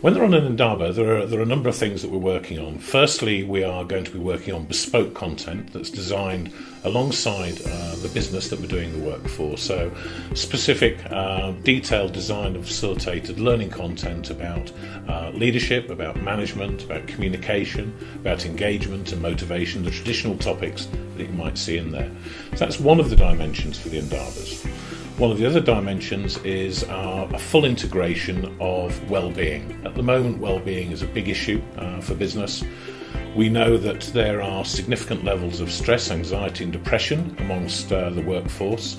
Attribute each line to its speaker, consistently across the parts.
Speaker 1: When they're on an Indaba, there are a number of things that we're working on. Firstly, we are going to be working on bespoke content that's designed alongside the business that we're doing the work for. So specific, detailed design and facilitated learning content about leadership, about management, about communication, about engagement and motivation, the traditional topics that you might see in there. So that's one of the dimensions for the Indabas. One of the other dimensions is a full integration of well-being. At the moment, well-being is a big issue for business. We know that there are significant levels of stress, anxiety and depression amongst the workforce.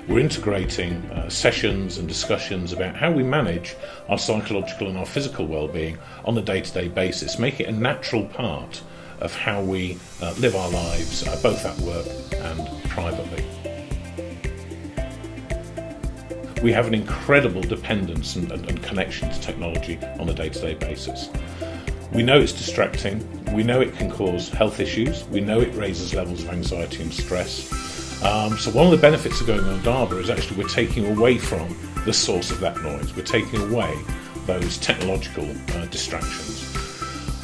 Speaker 1: We're integrating sessions and discussions about how we manage our psychological and our physical well-being on a day-to-day basis, make it a natural part of how we live our lives, both at work and privately. We have an incredible dependence and connection to technology on a day-to-day basis. We know it's distracting, we know it can cause health issues, we know it raises levels of anxiety and stress. So one of the benefits of going on Indaba is actually we're taking away from the source of that noise, we're taking away those technological distractions.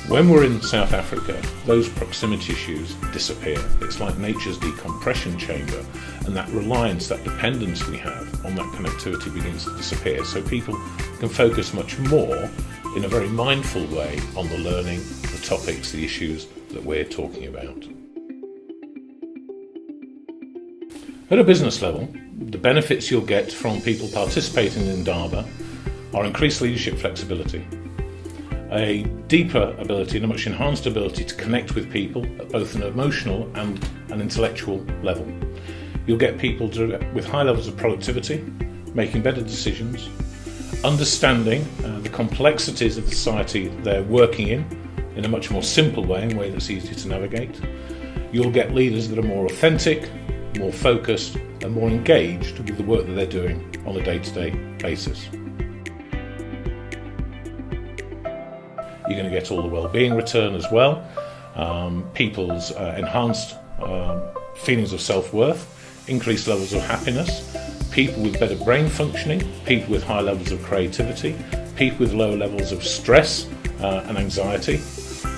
Speaker 1: When we're in South Africa, those proximity issues disappear. It's like nature's decompression chamber, and that reliance, that dependence we have on that connectivity begins to disappear. So people can focus much more in a very mindful way on the learning, the topics, the issues that we're talking about. At a business level, the benefits you'll get from people participating in Indaba are increased leadership flexibility, a deeper ability and a much enhanced ability to connect with people at both an emotional and an intellectual level. You'll get people with high levels of productivity, making better decisions, understanding the complexities of the society they're working in a much more simple way, in a way that's easier to navigate. You'll get leaders that are more authentic, more focused and more engaged with the work that they're doing on a day-to-day basis. You're going to get all the well-being return as well, people's enhanced feelings of self-worth, increased levels of happiness, people with better brain functioning, people with high levels of creativity, people with lower levels of stress and anxiety,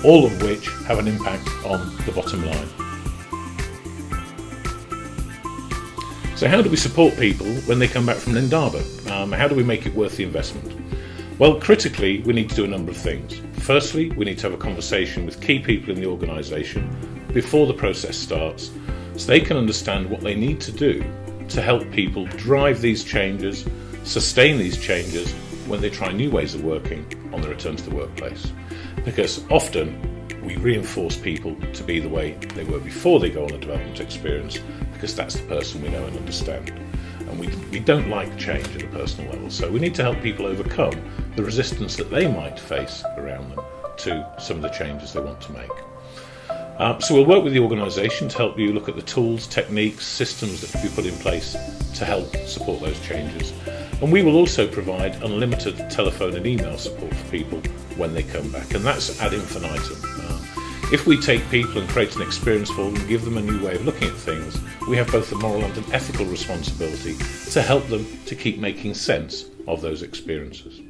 Speaker 1: all of which have an impact on the bottom line. So how do we support people when they come back from an Indaba? How do we make it worth the investment? Well, critically, we need to do a number of things. Firstly, we need to have a conversation with key people in the organisation before the process starts, so they can understand what they need to do to help people drive these changes, sustain these changes when they try new ways of working on the return to the workplace. Because often we reinforce people to be the way they were before they go on a development experience, because that's the person we know and understand. And we don't like change at a personal level, so we need to help people overcome the resistance that they might face around them to some of the changes they want to make. So we'll work with the organisation to help you look at the tools, techniques, systems that can be put in place to help support those changes. And we will also provide unlimited telephone and email support for people when they come back, and that's ad infinitum. If we take people and create an experience for them, give them a new way of looking at things, we have both the moral and an ethical responsibility to help them to keep making sense of those experiences.